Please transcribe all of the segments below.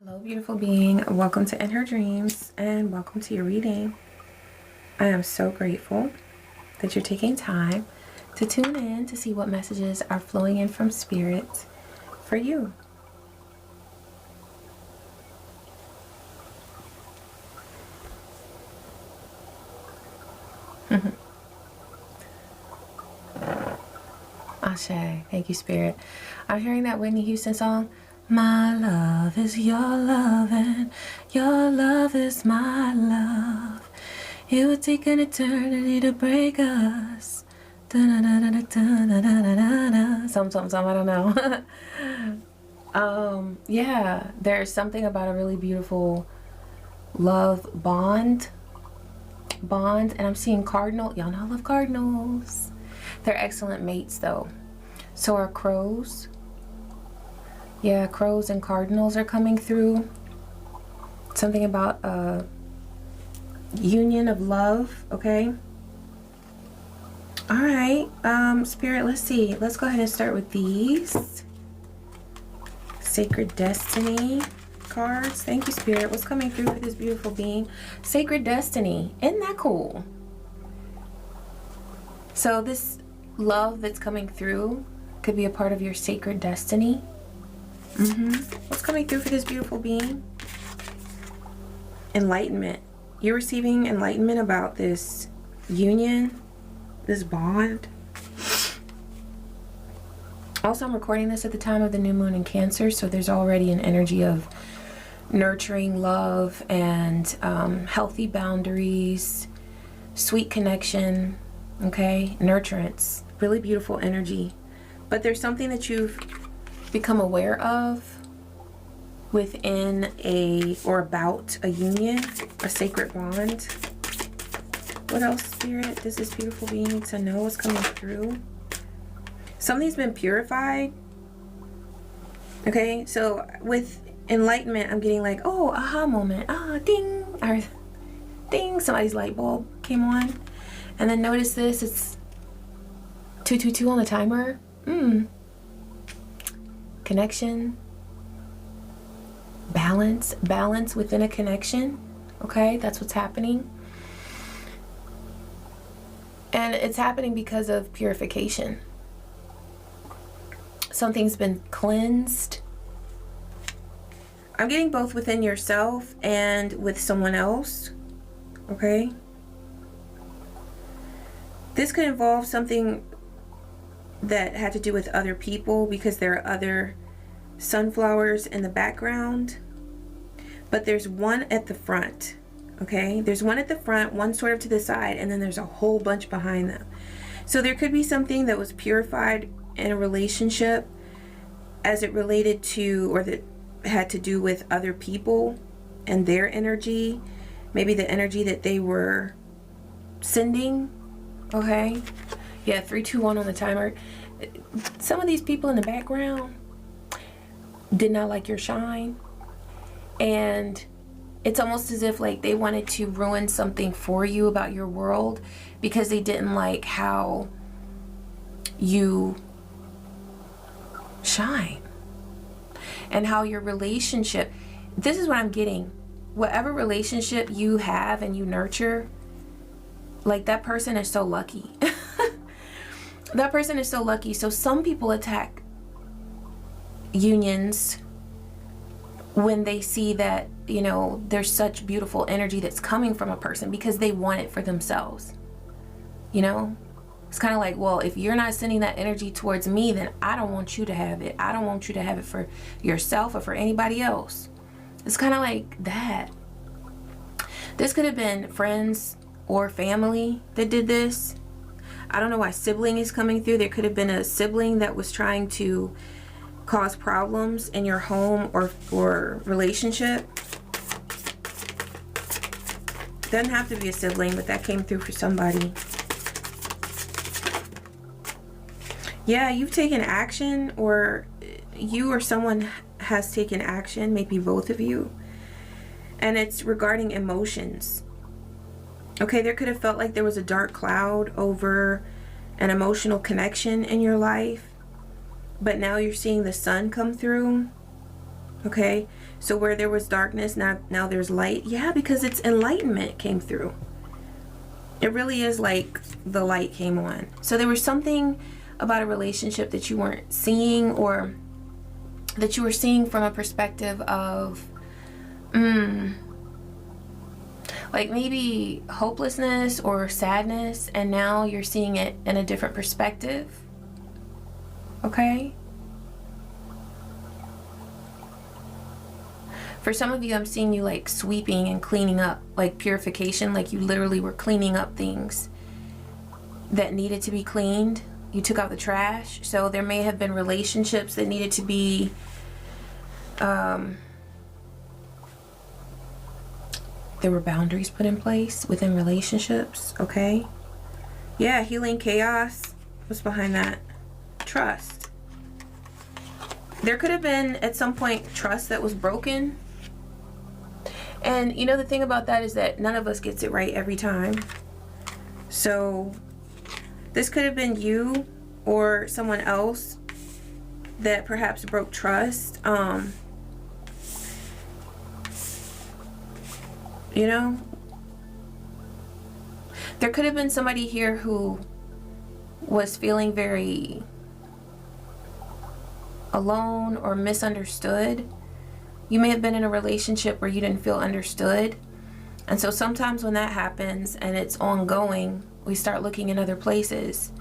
Hello, beautiful being. Welcome to In Her Dreams and welcome to your reading. I am so grateful that you're taking time to tune in to see what messages are flowing in from Spirit for you. Ashe. Thank you, Spirit. I'm hearing that Whitney Houston song. My love is your love and your love is my love. It would take an eternity to break us. Something, I don't know. Yeah, there's something about a really beautiful love bond, and I'm seeing cardinal. Y'all know I love cardinals. They're excellent mates though. So are crows. Yeah, crows and cardinals are coming through. Something about a union of love, okay? All right, Spirit, let's see. Let's go ahead and start with these. Sacred Destiny cards. Thank you, Spirit. What's coming through for this beautiful being? Sacred Destiny. Isn't that cool? So this love that's coming through could be a part of your sacred destiny. What's coming through for this beautiful being? Enlightenment. You're receiving enlightenment about this union, this bond. Also, I'm recording this at the time of the new moon in Cancer, so there's already an energy of nurturing love and healthy boundaries, sweet connection, okay? Nurturance. Really beautiful energy. But there's something that you've become aware of within or about a union, a sacred bond. What else, Spirit, does this beautiful being need to know is coming through? Something's been purified. Okay, so with enlightenment, I'm getting like, oh, aha moment, ding, or ding, somebody's light bulb came on. And then notice this, it's 222 on the timer. Connection, balance within a connection. Okay, that's what's happening. And it's happening because of purification. Something's been cleansed. I'm getting both within yourself and with someone else. Okay, this could involve something that had to do with other people, because there are other sunflowers in the background, but there's one at the front. Okay, there's one at the front, one sort of to the side, and then there's a whole bunch behind them. So there could be something that was purified in a relationship as it related to, or that had to do with other people and their energy, maybe the energy that they were sending. Okay, yeah, 321 on the timer. Some of these people in the background did not like your shine, and it's almost as if like they wanted to ruin something for you about your world because they didn't like how you shine and how your relationship, this is what I'm getting, whatever relationship you have and you nurture, like that person is so lucky. That person is so lucky. So some people attack unions when they see that, you know, there's such beautiful energy that's coming from a person because they want it for themselves. You know, it's kind of like, well, if you're not sending that energy towards me, then I don't want you to have it. I don't want you to have it for yourself or for anybody else. It's kind of like that. This could have been friends or family that did this. I don't know why sibling is coming through. There could have been a sibling that was trying to cause problems in your home or relationship. Doesn't have to be a sibling, but that came through for somebody. Yeah, you've taken action, or you or someone has taken action, maybe both of you. And it's regarding emotions. Okay, there could have felt like there was a dark cloud over an emotional connection in your life, but now you're seeing the sun come through. Okay, So where there was darkness, now there's light. Yeah, because it's enlightenment came through. It really is like the light came on. So there was something about a relationship that you weren't seeing, or that you were seeing from a perspective of like maybe hopelessness or sadness, and now you're seeing it in a different perspective. Okay? For some of you, I'm seeing you like sweeping and cleaning up, like purification, like you literally were cleaning up things that needed to be cleaned. You took out the trash. So there may have been relationships that needed to be there were boundaries put in place within relationships. Okay? Yeah, healing chaos. What's behind that? Trust. There could have been at some point trust that was broken. And you know, the thing about that is that none of us gets it right every time. So this could have been you or someone else that perhaps broke trust. You know, there could have been somebody here who was feeling very alone or misunderstood. You may have been in a relationship where you didn't feel understood. And so sometimes when that happens and it's ongoing, we start looking in other places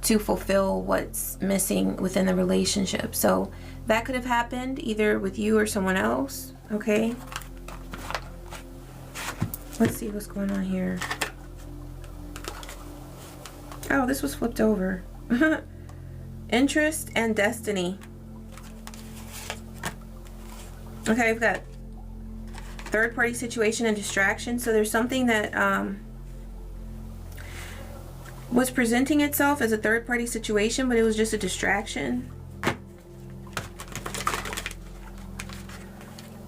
to fulfill what's missing within the relationship. So that could have happened either with you or someone else. Okay? Let's see what's going on here. Oh, this was flipped over. Interest and destiny. Okay, I've got third party situation and distraction. So there's something that was presenting itself as a third party situation, but it was just a distraction.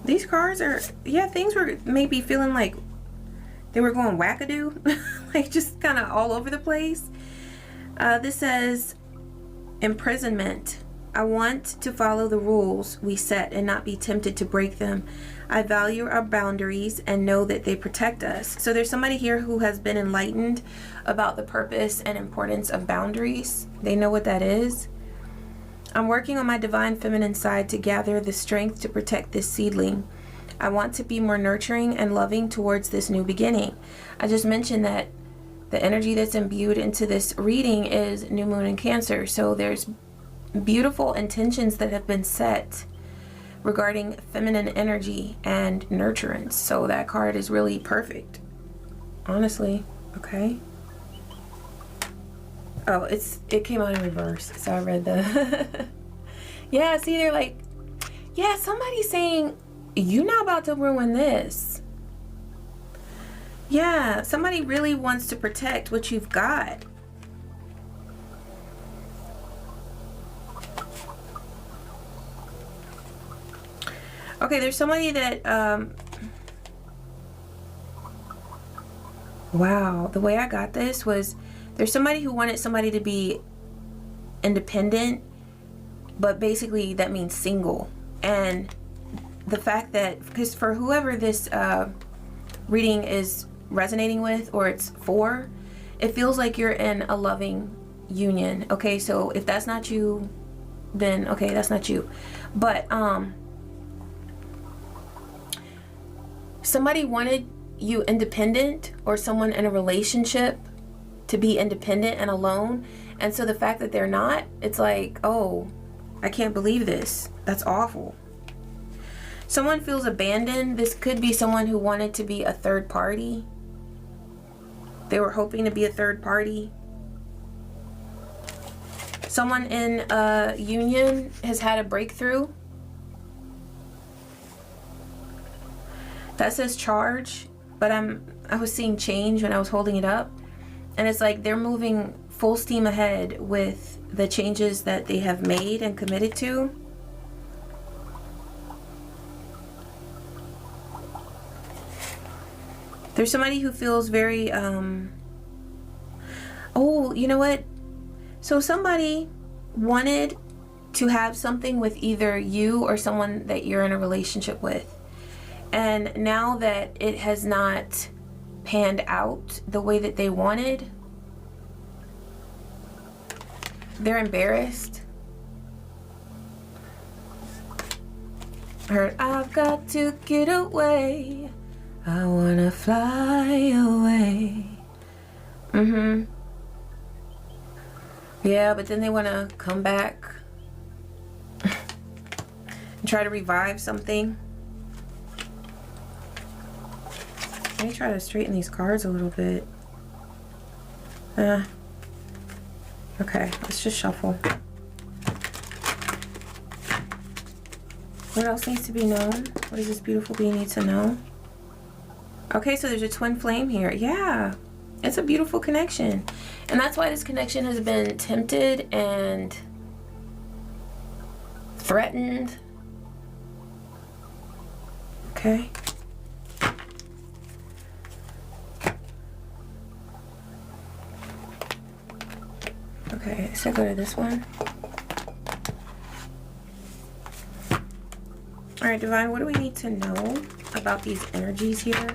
These cards are, yeah, things were maybe feeling like they were going wackadoo, like just kind of all over the place. This says imprisonment. I want to follow the rules we set and not be tempted to break them. I value our boundaries and know that they protect us. So there's somebody here who has been enlightened about the purpose and importance of boundaries. They know what that is. I'm working on my divine feminine side to gather the strength to protect this seedling. I want to be more nurturing and loving towards this new beginning. I just mentioned that the energy that's imbued into this reading is new moon in Cancer. So there's beautiful intentions that have been set regarding feminine energy and nurturance. So that card is really perfect, honestly. Okay. Oh, it came out in reverse, so I read the yeah, see, they're like, yeah, somebody's saying you're not about to ruin this. Yeah, somebody really wants to protect what you've got. Okay, there's somebody that, wow, the way I got this was there's somebody who wanted somebody to be independent, but basically that means single. And the fact that, because for whoever this reading is resonating with, or it's for, it feels like you're in a loving union. Okay, so if that's not you, then okay, that's not you. But somebody wanted you independent, or someone in a relationship to be independent and alone. And so the fact that they're not, it's like, oh, I can't believe this. That's awful. Someone feels abandoned. This could be someone who wanted to be a third party. They were hoping to be a third party. Someone in a union has had a breakthrough. That says charge, but I was seeing change when I was holding it up. And it's like they're moving full steam ahead with the changes that they have made and committed to. There's somebody who feels very, oh, you know what? So somebody wanted to have something with either you or someone that you're in a relationship with. And now that it has not panned out the way that they wanted, they're embarrassed. Heard, I've got to get away. I wanna fly away. Yeah, but then they wanna come back and try to revive something. Let me try to straighten these cards a little bit. Okay, let's just shuffle. What else needs to be known? What does this beautiful being need to know? Okay, so there's a twin flame here. Yeah, it's a beautiful connection. And that's why this connection has been tempted and threatened. Okay. Okay, so go to this one. All right, Divine, what do we need to know about these energies here?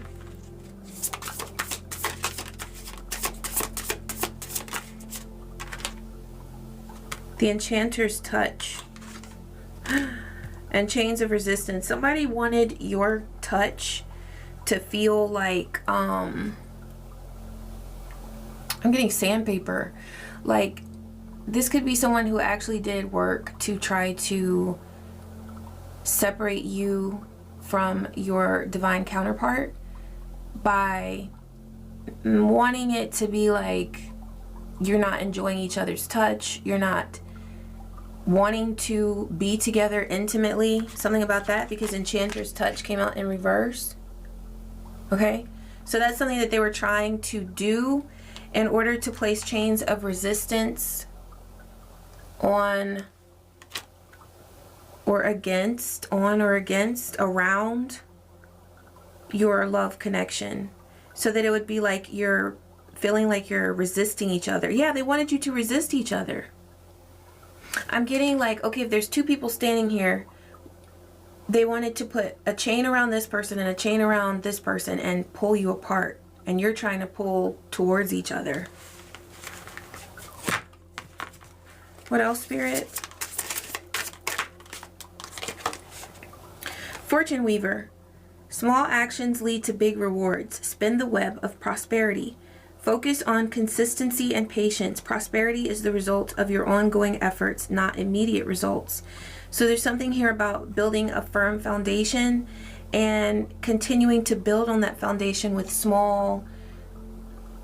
The Enchanter's touch and chains of resistance. Somebody wanted your touch to feel like, I'm getting sandpaper. Like, this could be someone who actually did work to try to separate you from your divine counterpart by wanting it to be like you're not enjoying each other's touch, you're not wanting to be together intimately, something about that, because Enchanter's touch came out in reverse. Okay, so that's something that they were trying to do in order to place chains of resistance on or against, around your love connection, so that it would be like you're feeling like you're resisting each other. Yeah, they wanted you to resist each other. I'm getting like, okay, if there's two people standing here, they wanted to put a chain around this person and a chain around this person and pull you apart, and you're trying to pull towards each other. What else, Spirit? Fortune Weaver. Small actions lead to big rewards. Spin the web of prosperity. Focus on consistency and patience. Prosperity is the result of your ongoing efforts, not immediate results. So there's something here about building a firm foundation and continuing to build on that foundation with small,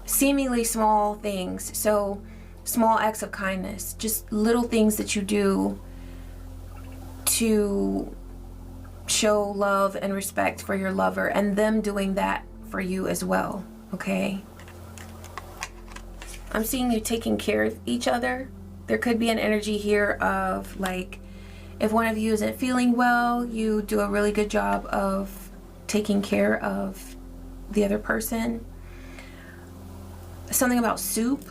seemingly small things. So small acts of kindness, just little things that you do to show love and respect for your lover, and them doing that for you as well. Okay, I'm seeing you taking care of each other. There could be an energy here of like, if one of you isn't feeling well, you do a really good job of taking care of the other person. Something about soup,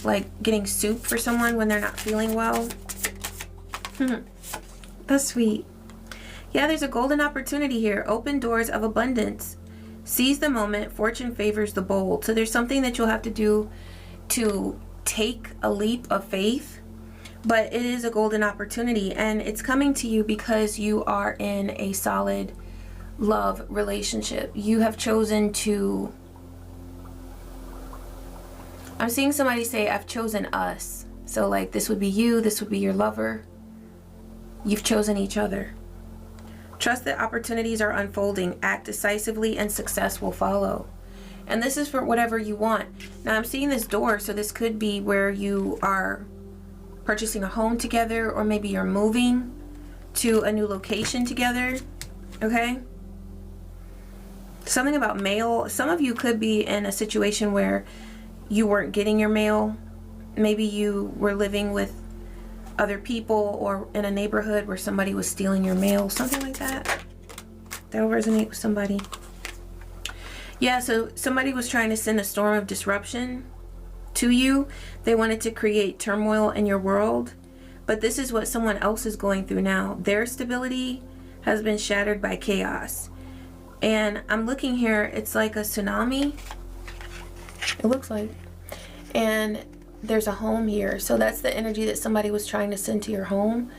like getting soup for someone when they're not feeling well. That's sweet. Yeah, there's a golden opportunity here. Open doors of abundance. Seize the moment. Fortune favors the bold. So there's something that you'll have to do to take a leap of faith, but it is a golden opportunity, and it's coming to you because you are in a solid love relationship. You have chosen to, I'm seeing somebody say, I've chosen us. So like, this would be you, this would be your lover. You've chosen each other. Trust that opportunities are unfolding. Act decisively and success will follow. And this is for whatever you want. Now I'm seeing this door, so this could be where you are purchasing a home together, or maybe you're moving to a new location together. Okay? Something about mail. Some of you could be in a situation where you weren't getting your mail. Maybe you were living with other people or in a neighborhood where somebody was stealing your mail, something like that. That'll resonate with somebody. Yeah, so somebody was trying to send a storm of disruption to you. They wanted to create turmoil in your world, but this is what someone else is going through now. Their stability has been shattered by chaos. And I'm looking here, it's like a tsunami. It looks like. And there's a home here. So that's the energy that somebody was trying to send to your home,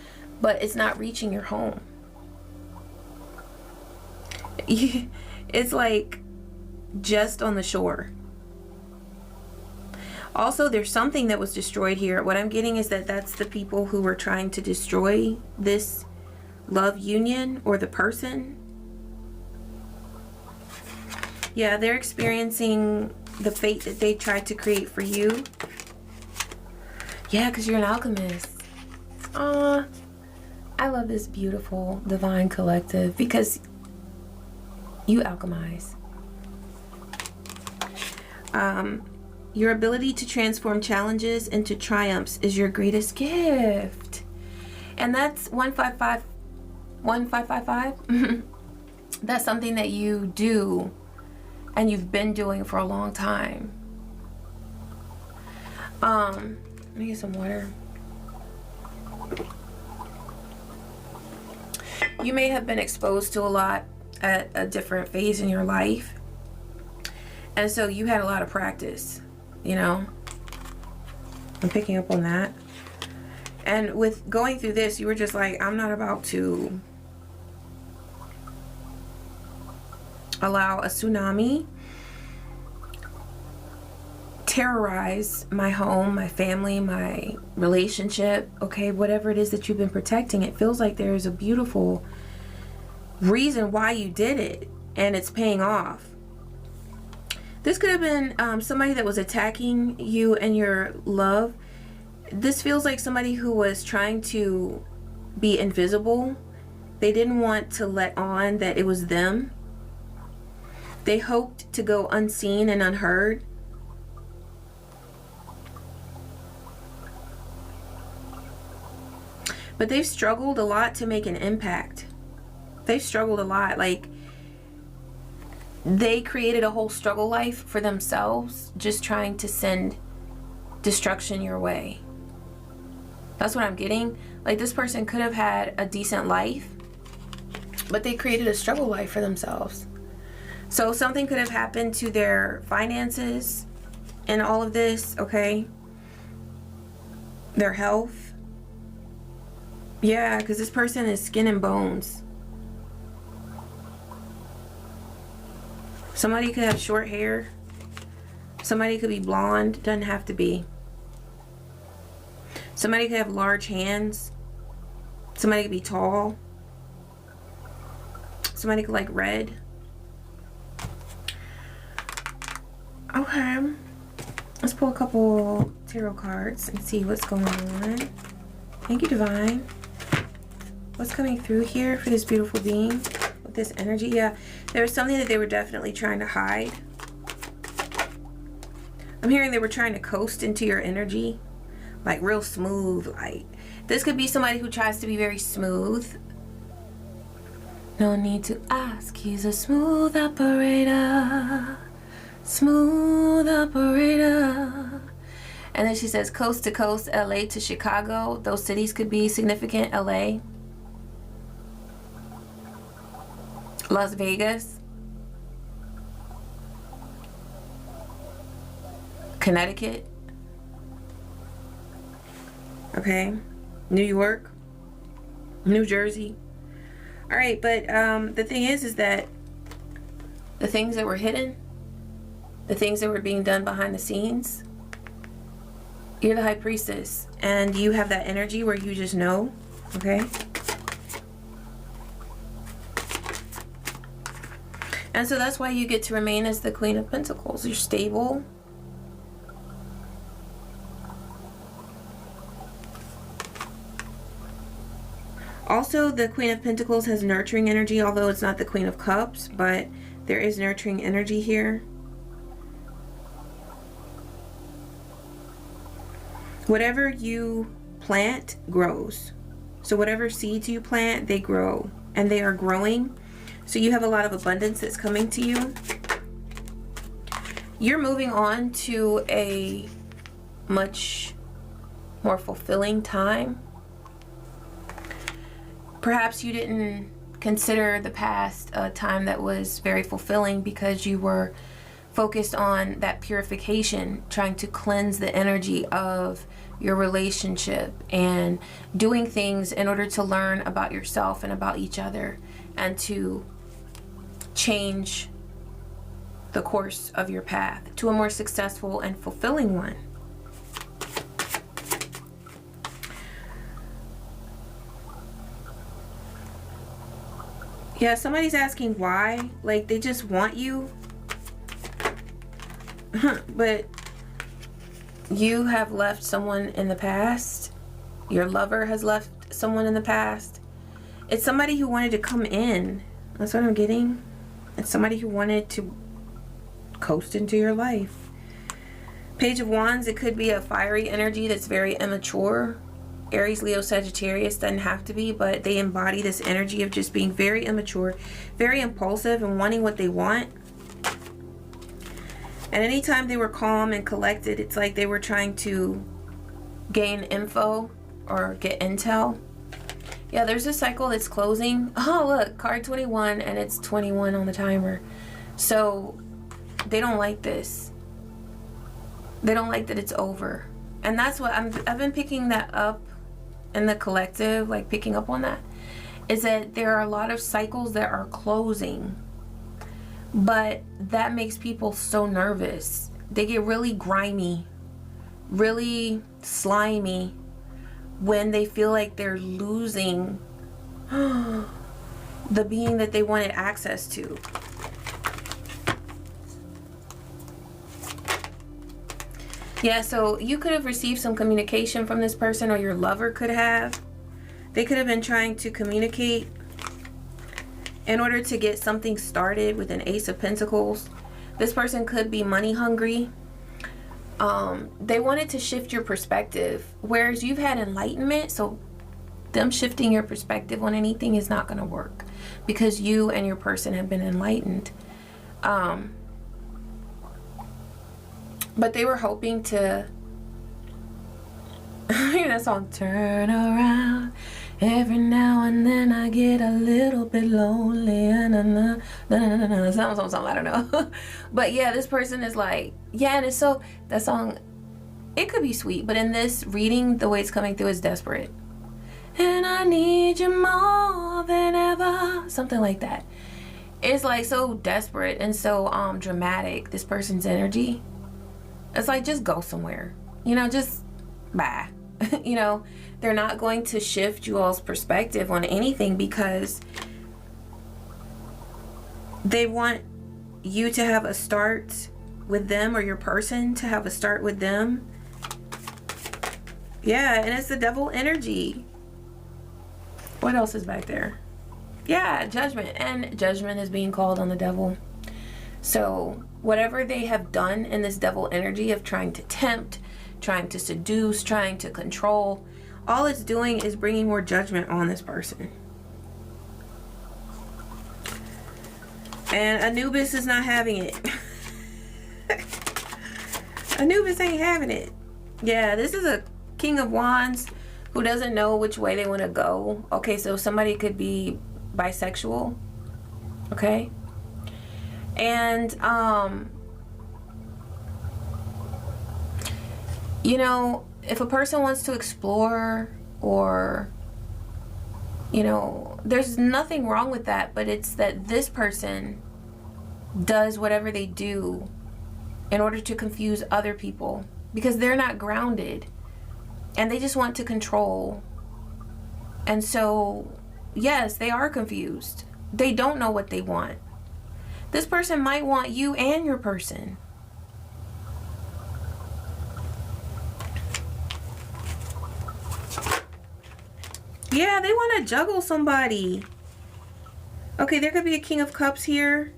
but it's not reaching your home. It's like just on the shore. Also, there's something that was destroyed here. What I'm getting is that that's the people who were trying to destroy this love union or the person. Yeah, they're experiencing the fate that they tried to create for you. Yeah, because you're an alchemist. Aw, I love this beautiful divine collective because you alchemize. Your ability to transform challenges into triumphs is your greatest gift. And that's 1555. That's something that you do and you've been doing for a long time. Let me get some water. You may have been exposed to a lot at a different phase in your life. And so you had a lot of practice, you know. I'm picking up on that. And with going through this, you were just like, I'm not about to allow a tsunami terrorize my home, my family, my relationship, okay, whatever it is that you've been protecting. It feels like there is a beautiful reason why you did it, and it's paying off. This could have been somebody that was attacking you and your love. This feels like somebody who was trying to be invisible. They didn't want to let on that it was them. They hoped to go unseen and unheard. But they've struggled a lot to make an impact. They've struggled a lot. Like, they created a whole struggle life for themselves, just trying to send destruction your way. That's what I'm getting. Like, this person could have had a decent life, but they created a struggle life for themselves. So something could have happened to their finances and all of this, okay? Their health. Yeah, because this person is skin and bones. Somebody could have short hair. Somebody could be blonde. Doesn't have to be. Somebody could have large hands. Somebody could be tall. Somebody could like red. Okay. Let's pull a couple tarot cards and see what's going on. Thank you, Divine. What's coming through here for this beautiful being with this energy? Yeah, there was something that they were definitely trying to hide. I'm hearing they were trying to coast into your energy, like real smooth. Like, this could be somebody who tries to be very smooth. No need to ask, he's a smooth operator. Smooth operator. And then she says coast to coast, LA to Chicago. Those cities could be significant. LA. Las Vegas. Connecticut. Okay. New York. New Jersey. All right, but the thing is that the things that were hidden, the things that were being done behind the scenes, you're the high priestess, and you have that energy where you just know, okay? And so that's why you get to remain as the Queen of Pentacles. You're stable. Also, the Queen of Pentacles has nurturing energy, although it's not the Queen of Cups, but there is nurturing energy here. Whatever you plant grows. So whatever seeds you plant, they grow, and they are growing. So you have a lot of abundance that's coming to you. You're moving on to a much more fulfilling time Perhaps you didn't consider the past a time that was very fulfilling because you were focused on that purification, trying to cleanse the energy of your relationship and doing things in order to learn about yourself and about each other and to change the course of your path to a more successful and fulfilling one. Yeah, somebody's asking why. Like, they just want you. But you have left someone in the past. Your lover has left someone in the past. It's somebody who wanted to come in. That's what I'm getting. It's somebody who wanted to coast into your life. Page of Wands, it could be a fiery energy that's very immature. Aries, Leo, Sagittarius, doesn't have to be, but they embody this energy of just being very immature, very impulsive, and wanting what they want. And anytime they were calm and collected, it's like they were trying to gain info or get intel. Yeah, there's a cycle that's closing. Oh, look, card 21, and it's 21 on the timer. So they don't like this. They don't like that it's over. And that's what I've been picking that up in the collective, like picking up on that, is that there are a lot of cycles that are closing, but that makes people so nervous. They get really grimy, really slimy when they feel like they're losing the being that they wanted access to. Yeah, so you could have received some communication from this person, or your lover could have. They could have been trying to communicate in order to get something started with an Ace of Pentacles. This person could be money hungry. They wanted to shift your perspective, whereas you've had enlightenment, so them shifting your perspective on anything is not going to work because you and your person have been enlightened. But they were hoping to, hear that song, turn around, every now and then I get a little bit lonely, something, I don't know. But yeah, this person is like, yeah, and it's so, that song, it could be sweet, but in this reading, the way it's coming through is desperate. And I need you more than ever, something like that. It's like so desperate and so dramatic, this person's energy. It's like, just go somewhere, you know, just bye. You know, they're not going to shift you all's perspective on anything because they want you to have a start with them, or your person to have a start with them. Yeah, and it's the devil energy. What else is back there? Yeah, judgment. And judgment is being called on the devil. So whatever they have done in this devil energy of trying to tempt, trying to seduce, trying to control, all it's doing is bringing more judgment on this person. And Anubis is not having it. Anubis ain't having it. Yeah, this is a King of Wands who doesn't know which way they want to go. Okay, so somebody could be bisexual. Okay. And, you know, if a person wants to explore, or, you know, there's nothing wrong with that, but it's that this person does whatever they do in order to confuse other people because they're not grounded and they just want to control. And so, yes, they are confused. They don't know what they want. This person might want you and your person. Yeah, they want to juggle somebody. Okay, there could be a King of Cups here.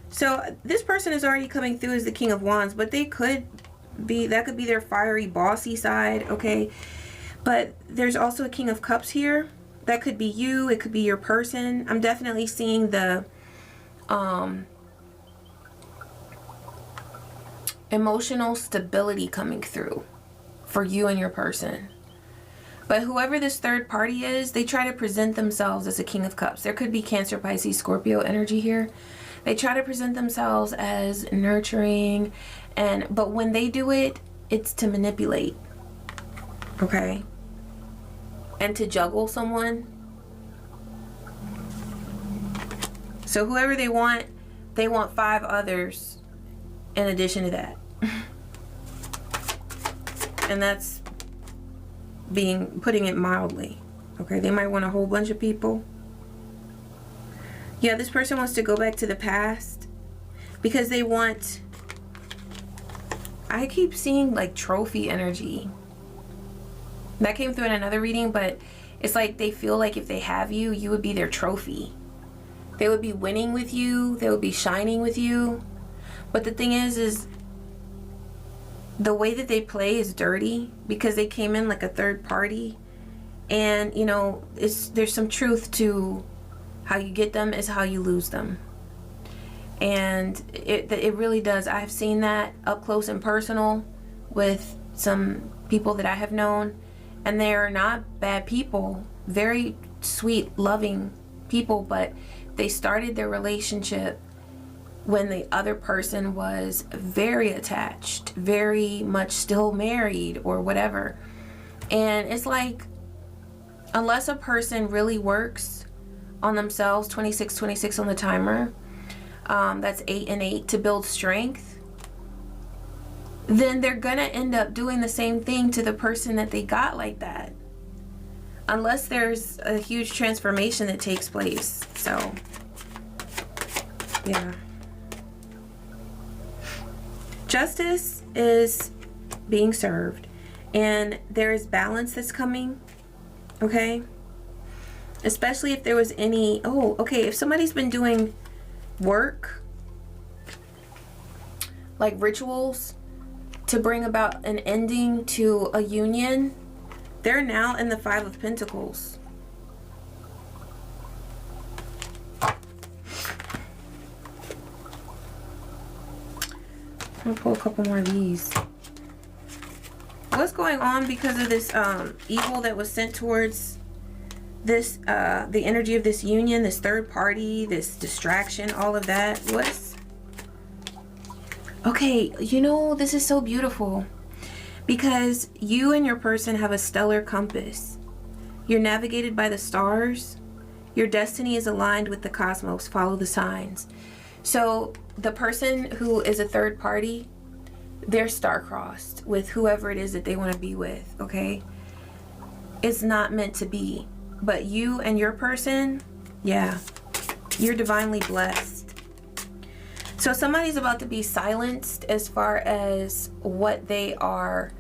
So this person is already coming through as the King of Wands, but they could be, that could be their fiery, bossy side, okay? But there's also a King of Cups here. That could be you. It could be your person. I'm definitely seeing the emotional stability coming through for you and your person. But whoever this third party is, they try to present themselves as a King of Cups. There could be Cancer, Pisces, Scorpio energy here. They try to present themselves as nurturing, but when they do it, it's to manipulate, okay? And to juggle someone. So whoever they want 5 others in addition to that. And that's putting it mildly. Okay, they might want a whole bunch of people. Yeah, this person wants to go back to the past because they want, I keep seeing like trophy energy. That came through in another reading, but it's like they feel like if they have you, you would be their trophy. They would be winning with you. They would be shining with you. But the thing is the way that they play is dirty because they came in like a third party. And, you know, there's some truth to how you get them is how you lose them. And it really does. I've seen that up close and personal with some people that I have known. And they are not bad people. Very sweet, loving people. But they started their relationship when the other person was very attached, very much still married or whatever. And it's like, unless a person really works on themselves, 26 on the timer, that's 8 and 8 to build strength, then they're gonna end up doing the same thing to the person that they got like that. Unless there's a huge transformation that takes place. So, yeah. Justice is being served. And there is balance that's coming. Okay? Especially if there was any... Oh, okay. If somebody's been doing work, like rituals, to bring about an ending to a union, they're now in the 5 of Pentacles. I'm gonna pull a couple more of these. What's going on because of this evil that was sent towards this, the energy of this union, this third party, this distraction, all of that? What's... Okay, you know, this is so beautiful because you and your person have a stellar compass. You're navigated by the stars. Your destiny is aligned with the cosmos. Follow the signs. So the person who is a third party, they're star-crossed with whoever it is that they want to be with, okay? It's not meant to be. But you and your person, yeah, you're divinely blessed. So somebody's about to be silenced as far as what they are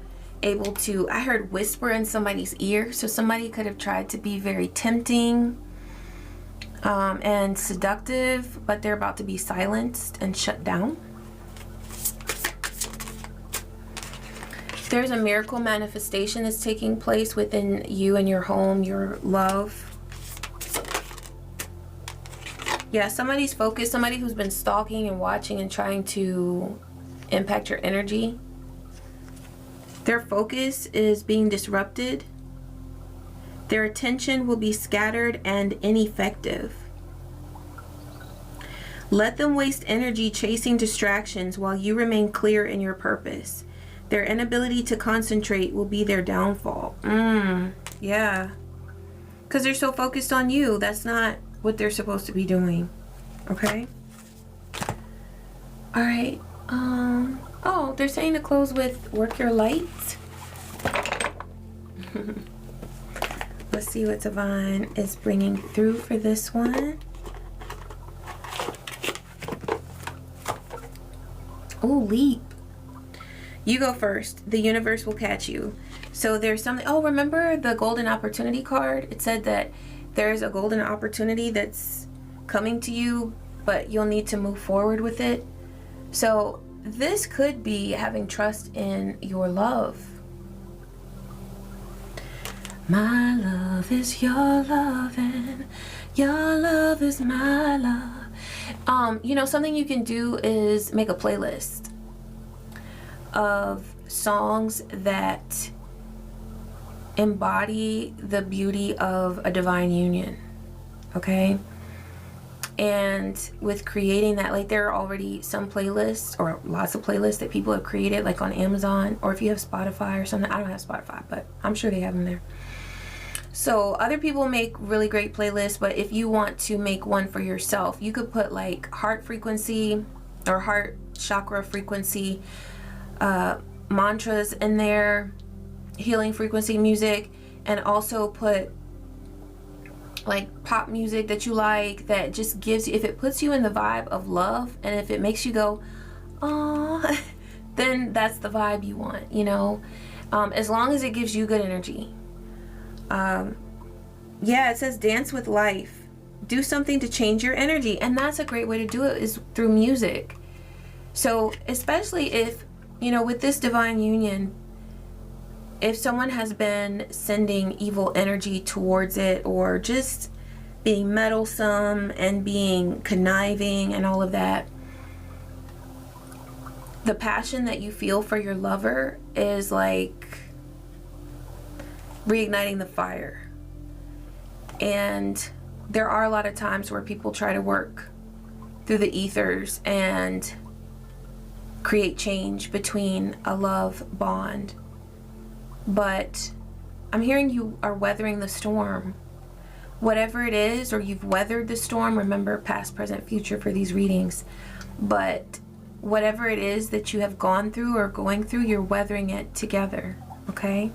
able to... I heard whisper in somebody's ear. So somebody could have tried to be very tempting and seductive, but they're about to be silenced and shut down. There's a miracle manifestation that's taking place within you and your home, your love. Yeah, somebody's focused, somebody who's been stalking and watching and trying to impact your energy. Their focus is being disrupted. Their attention will be scattered and ineffective. Let them waste energy chasing distractions while you remain clear in your purpose. Their inability to concentrate will be their downfall. Yeah. Because they're so focused on you. That's not what they're supposed to be doing. Okay? Alright. Oh, they're saying to close with work your light. Let's see what Divine is bringing through for this one. Oh, leap. You go first. The universe will catch you. So there's something... Oh, remember the golden opportunity card? It said that there's a golden opportunity that's coming to you, but you'll need to move forward with it. So this could be having trust in your love. My love is your love and your love is my love. You know, something you can do is make a playlist of songs that embody the beauty of a divine union, okay? And with creating that, like, there are already some playlists, or lots of playlists that people have created, like on Amazon, or if you have Spotify or something. I don't have Spotify, but I'm sure they have them there. So other people make really great playlists, but if you want to make one for yourself, you could put like heart frequency or heart chakra frequency mantras in there, healing frequency music, and also put like pop music that you like, that just gives you, if it puts you in the vibe of love and if it makes you go, oh, then that's the vibe you want, you know, as long as it gives you good energy. Yeah, it says dance with life. Do something to change your energy, and that's a great way to do it, is through music. So especially if, you know, with this divine union, if someone has been sending evil energy towards it, or just being meddlesome and being conniving and all of that, the passion that you feel for your lover is like reigniting the fire. And there are a lot of times where people try to work through the ethers and create change between a love bond. But I'm hearing you are weathering the storm. Whatever it is, or you've weathered the storm, remember past, present, future for these readings. But whatever it is that you have gone through or going through, you're weathering it together, okay?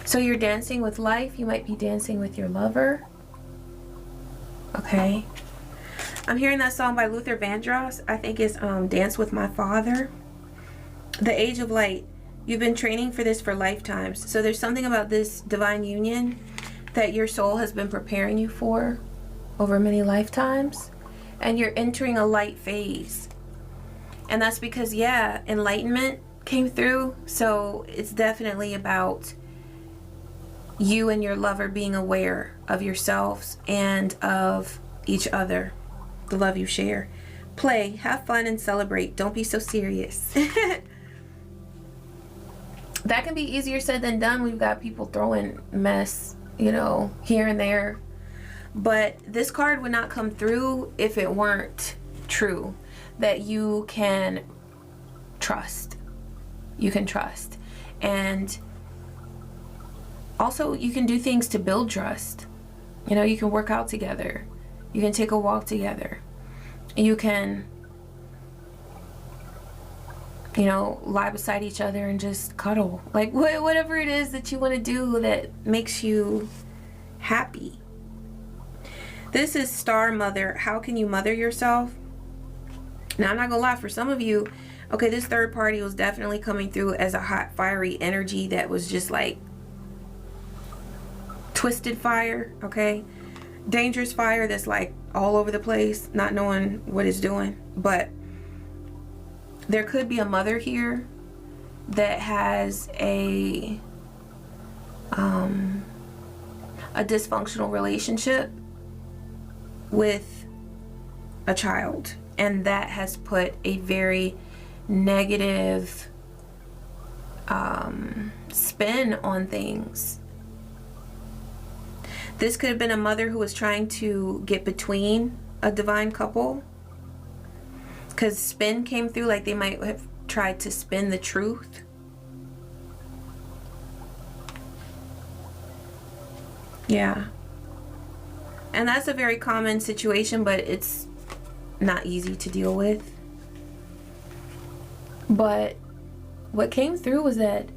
So you're dancing with life. You might be dancing with your lover. Okay. I'm hearing that song by Luther Vandross. I think it's Dance with My Father. The Age of Light. You've been training for this for lifetimes. So there's something about this divine union that your soul has been preparing you for over many lifetimes. And you're entering a light phase. And that's because, yeah, enlightenment came through. So it's definitely about you and your lover being aware of yourselves and of each other, the love you share. Play, have fun, and celebrate. Don't be so serious. That can be easier said than done. We've got people throwing mess, you know, here and there. But this card would not come through if it weren't true, that you can trust. You can trust. And also, you can do things to build trust. You know, you can work out together. You can take a walk together. You can, you know, lie beside each other and just cuddle. Like, whatever it is that you want to do that makes you happy. This is Star Mother. How can you mother yourself? Now, I'm not going to lie. For some of you, okay, this third party was definitely coming through as a hot, fiery energy that was just like twisted fire, okay? Dangerous fire that's like all over the place, not knowing what it's doing. But there could be a mother here that has a dysfunctional relationship with a child, and that has put a very negative spin on things. This could have been a mother who was trying to get between a divine couple, because spin came through, like they might have tried to spin the truth. Yeah. And that's a very common situation, but it's not easy to deal with. But what came through was that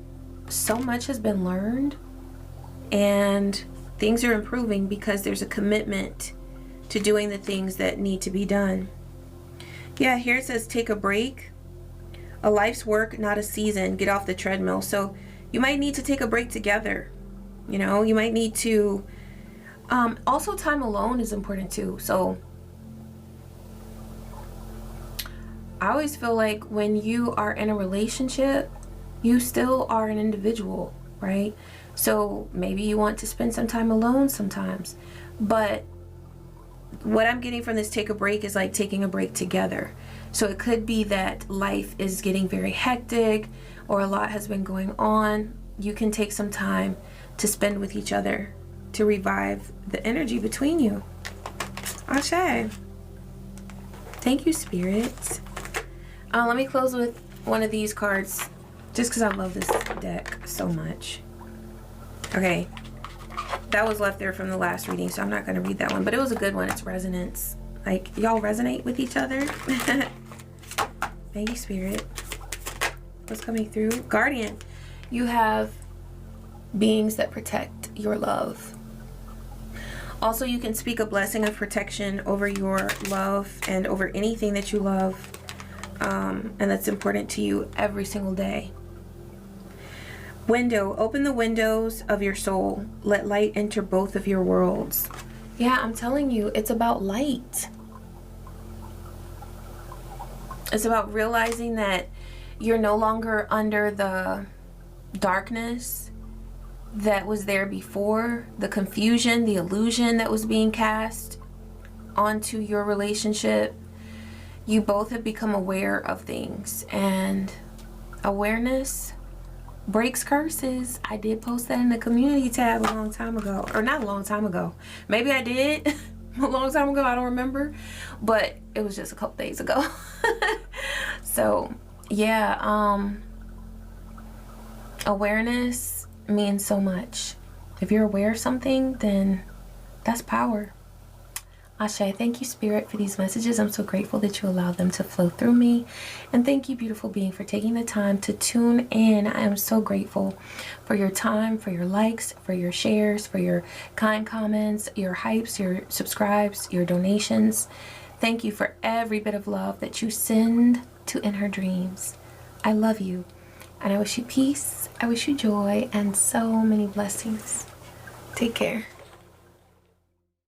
so much has been learned and things are improving because there's a commitment to doing the things that need to be done. Yeah, here it says take a break. A life's work, not a season. Get off the treadmill. So you might need to take a break together. You know, you might need to... also, time alone is important too. So I always feel like when you are in a relationship, you still are an individual, right? So maybe you want to spend some time alone sometimes. But what I'm getting from this take a break is like taking a break together. So it could be that life is getting very hectic or a lot has been going on. You can take some time to spend with each other, to revive the energy between you. Ashe. Thank you, spirits. Let me close with one of these cards, just because I love this deck so much. Okay, that was left there from the last reading, so I'm not going to read that one, but it was a good one. It's resonance. Like, y'all resonate with each other. Thank you, spirit. What's coming through? Guardian. You have beings that protect your love. Also, you can speak a blessing of protection over your love and over anything that you love, and that's important to you every single day. Window. Open the windows of your soul. Let light enter both of your worlds. Yeah, I'm telling you, it's about light. It's about realizing that you're no longer under the darkness that was there before, the confusion, the illusion that was being cast onto your relationship. You both have become aware of things, and awareness breaks curses. I did post that in the community tab a long time ago, or not a long time ago. Maybe I did a long time ago, I don't remember, but it was just a couple days ago. So yeah, awareness means so much. If you're aware of something, then that's power. Ashe, thank you, spirit, for these messages. I'm so grateful that you allowed them to flow through me. And thank you, beautiful being, for taking the time to tune in. I am so grateful for your time, for your likes, for your shares, for your kind comments, your hypes, your subscribes, your donations. Thank you for every bit of love that you send to In Her Dreams. I love you, and I wish you peace, I wish you joy, and so many blessings. Take care.